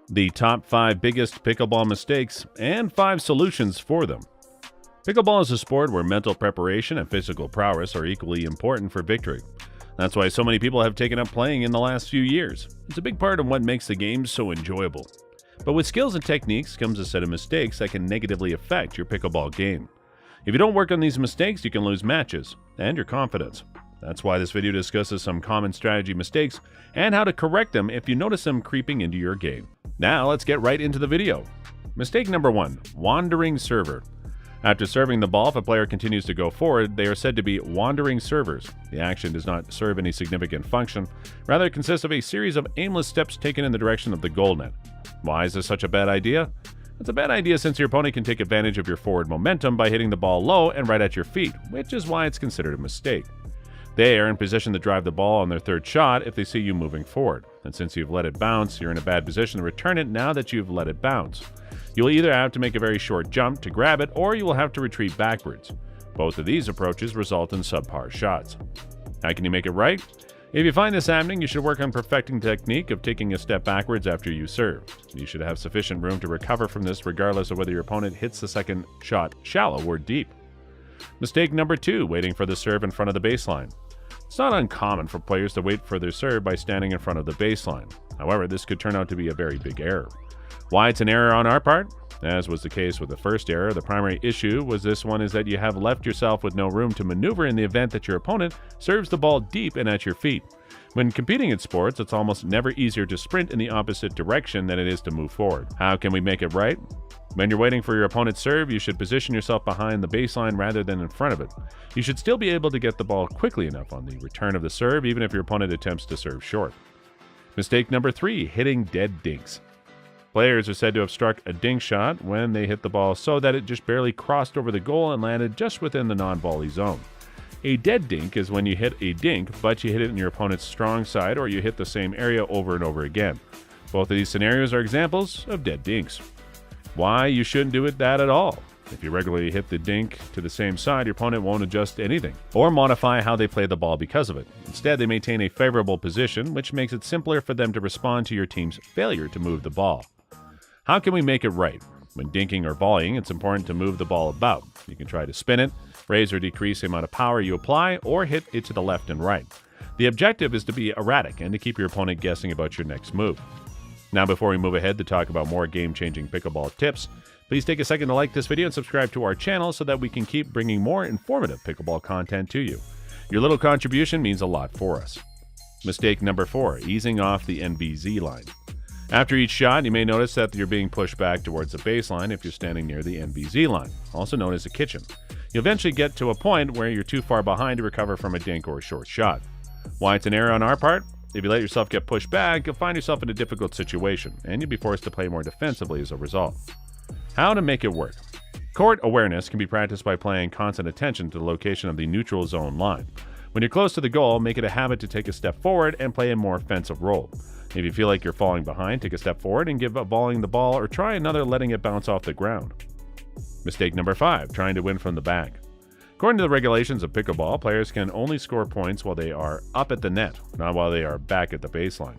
the top 5 biggest pickleball mistakes, and 5 solutions for them. Pickleball is a sport where mental preparation and physical prowess are equally important for victory. That's why so many people have taken up playing in the last few years. It's a big part of what makes the game so enjoyable. But with skills and techniques comes a set of mistakes that can negatively affect your pickleball game. If you don't work on these mistakes, you can lose matches and your confidence. That's why this video discusses some common strategy mistakes and how to correct them if you notice them creeping into your game. Now let's get right into the video. Mistake number 1, wandering server. After serving the ball, if a player continues to go forward, they are said to be wandering servers. The action does not serve any significant function. Rather, it consists of a series of aimless steps taken in the direction of the goal net. Why is this such a bad idea? It's a bad idea since your opponent can take advantage of your forward momentum by hitting the ball low and right at your feet, which is why it's considered a mistake. They are in position to drive the ball on their third shot if they see you moving forward. And since you've let it bounce, you're in a bad position to return it now that you've let it bounce. You'll either have to make a very short jump to grab it, or you will have to retreat backwards. Both of these approaches result in subpar shots. How can you make it right? If you find this happening, you should work on perfecting the technique of taking a step backwards after you serve. You should have sufficient room to recover from this regardless of whether your opponent hits the second shot shallow or deep. Mistake number 2, waiting for the serve in front of the baseline. It's not uncommon for players to wait for their serve by standing in front of the baseline. However, this could turn out to be a very big error. Why it's an error on our part? As was the case with the first error, the primary issue with this one is that you have left yourself with no room to maneuver in the event that your opponent serves the ball deep and at your feet. When competing in sports, it's almost never easier to sprint in the opposite direction than it is to move forward. How can we make it right? When you're waiting for your opponent's serve, you should position yourself behind the baseline rather than in front of it. You should still be able to get the ball quickly enough on the return of the serve, even if your opponent attempts to serve short. Mistake number 3, hitting dead dinks. Players are said to have struck a dink shot when they hit the ball so that it just barely crossed over the goal and landed just within the non-volley zone. A dead dink is when you hit a dink, but you hit it in your opponent's strong side, or you hit the same area over and over again. Both of these scenarios are examples of dead dinks. Why you shouldn't do it that at all. If you regularly hit the dink to the same side, your opponent won't adjust anything or modify how they play the ball because of it. Instead, they maintain a favorable position, which makes it simpler for them to respond to your team's failure to move the ball. How can we make it right? When dinking or volleying, it's important to move the ball about. You can try to spin it, raise or decrease the amount of power you apply, or hit it to the left and right. The objective is to be erratic and to keep your opponent guessing about your next move. Now, before we move ahead to talk about more game-changing pickleball tips, please take a second to like this video and subscribe to our channel so that we can keep bringing more informative pickleball content to you. Your little contribution means a lot for us. Mistake number 4, easing off the NVZ line. After each shot, you may notice that you're being pushed back towards the baseline if you're standing near the NVZ line, also known as a kitchen. You'll eventually get to a point where you're too far behind to recover from a dink or a short shot. Why it's an error on our part? If you let yourself get pushed back, you'll find yourself in a difficult situation, and you'll be forced to play more defensively as a result. How to make it work? Court awareness can be practiced by paying constant attention to the location of the neutral zone line. When you're close to the goal, make it a habit to take a step forward and play a more offensive role. If you feel like you're falling behind, take a step forward and give up volleying the ball, or try another letting it bounce off the ground. Mistake number 5, trying to win from the back. According to the regulations of pickleball, players can only score points while they are up at the net, not while they are back at the baseline.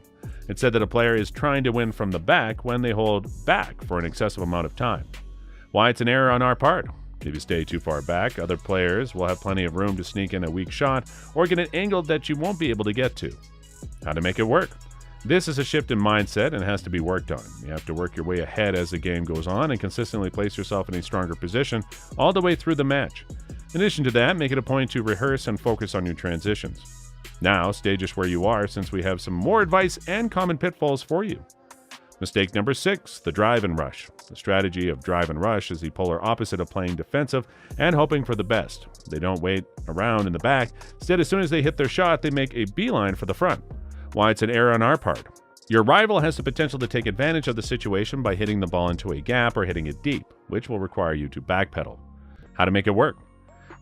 It's said that a player is trying to win from the back when they hold back for an excessive amount of time. Why it's an error on our part? If you stay too far back, other players will have plenty of room to sneak in a weak shot or get an angle that you won't be able to get to. How to make it work? This is a shift in mindset and has to be worked on. You have to work your way ahead as the game goes on and consistently place yourself in a stronger position all the way through the match. In addition to that, make it a point to rehearse and focus on your transitions. Now, stay just where you are since we have some more advice and common pitfalls for you. Mistake number 6, the drive and rush. The strategy of drive and rush is the polar opposite of playing defensive and hoping for the best. They don't wait around in the back. Instead, as soon as they hit their shot, they make a beeline for the front. Why it's an error on our part? Your rival has the potential to take advantage of the situation by hitting the ball into a gap or hitting it deep, which will require you to backpedal. How to make it work?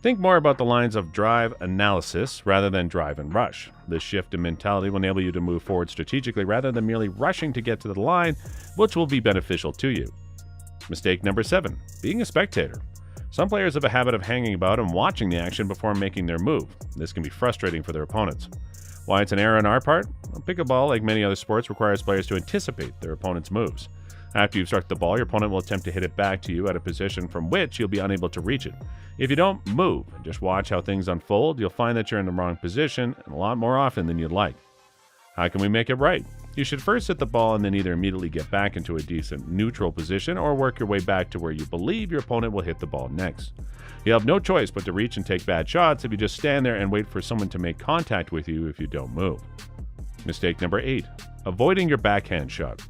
Think more about the lines of drive analysis rather than drive and rush. This shift in mentality will enable you to move forward strategically rather than merely rushing to get to the line, which will be beneficial to you. Mistake number 7, being a spectator. Some players have a habit of hanging about and watching the action before making their move. This can be frustrating for their opponents. Why it's an error on our part? Well, pickleball, like many other sports, requires players to anticipate their opponent's moves. After you've struck the ball, your opponent will attempt to hit it back to you at a position from which you'll be unable to reach it. If you don't move and just watch how things unfold, you'll find that you're in the wrong position and a lot more often than you'd like. How can we make it right? You should first hit the ball and then either immediately get back into a decent neutral position or work your way back to where you believe your opponent will hit the ball next. You have no choice but to reach and take bad shots if you just stand there and wait for someone to make contact with you if you don't move. Mistake number 8. Avoiding your backhand shot.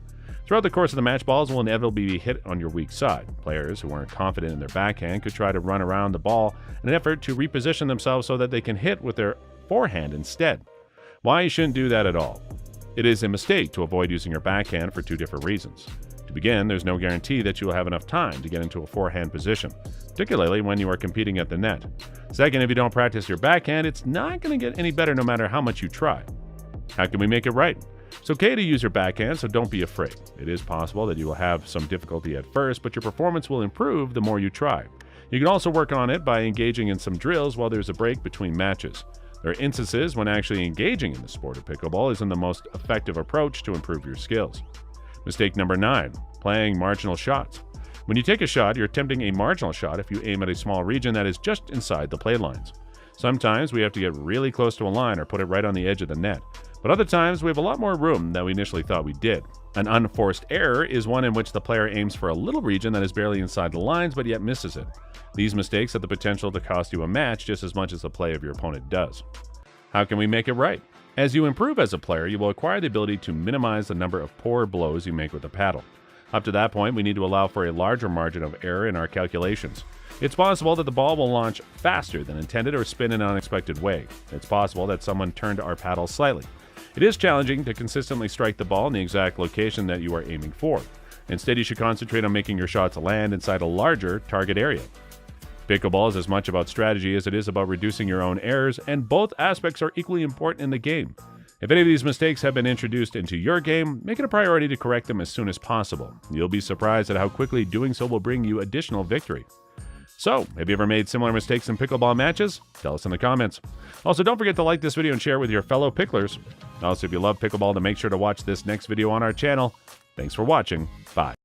Throughout the course of the match, balls will inevitably be hit on your weak side. Players who aren't confident in their backhand could try to run around the ball in an effort to reposition themselves so that they can hit with their forehand instead. Why you shouldn't do that at all? It is a mistake to avoid using your backhand for 2 different reasons. To begin, there's no guarantee that you will have enough time to get into a forehand position, particularly when you are competing at the net. Second, if you don't practice your backhand, it's not going to get any better no matter how much you try. How can we make it right? It's okay to use your backhand, so don't be afraid. It is possible that you will have some difficulty at first, but your performance will improve the more you try. You can also work on it by engaging in some drills while there's a break between matches. There are instances when actually engaging in the sport of pickleball isn't the most effective approach to improve your skills. Mistake number 9. Playing marginal shots. When you take a shot, you're attempting a marginal shot if you aim at a small region that is just inside the play lines. Sometimes we have to get really close to a line or put it right on the edge of the net, but other times we have a lot more room than we initially thought we did. An unforced error is one in which the player aims for a little region that is barely inside the lines but yet misses it. These mistakes have the potential to cost you a match just as much as the play of your opponent does. How can we make it right? As you improve as a player, you will acquire the ability to minimize the number of poor blows you make with the paddle. Up to that point, we need to allow for a larger margin of error in our calculations. It's possible that the ball will launch faster than intended or spin in an unexpected way. It's possible that someone turned our paddle slightly. It is challenging to consistently strike the ball in the exact location that you are aiming for. Instead, you should concentrate on making your shots land inside a larger target area. Pickleball is as much about strategy as it is about reducing your own errors, and both aspects are equally important in the game. If any of these mistakes have been introduced into your game, make it a priority to correct them as soon as possible. You'll be surprised at how quickly doing so will bring you additional victory. So, have you ever made similar mistakes in pickleball matches? Tell us in the comments. Also, don't forget to like this video and share it with your fellow picklers. Also, if you love pickleball, then make sure to watch this next video on our channel. Thanks for watching. Bye.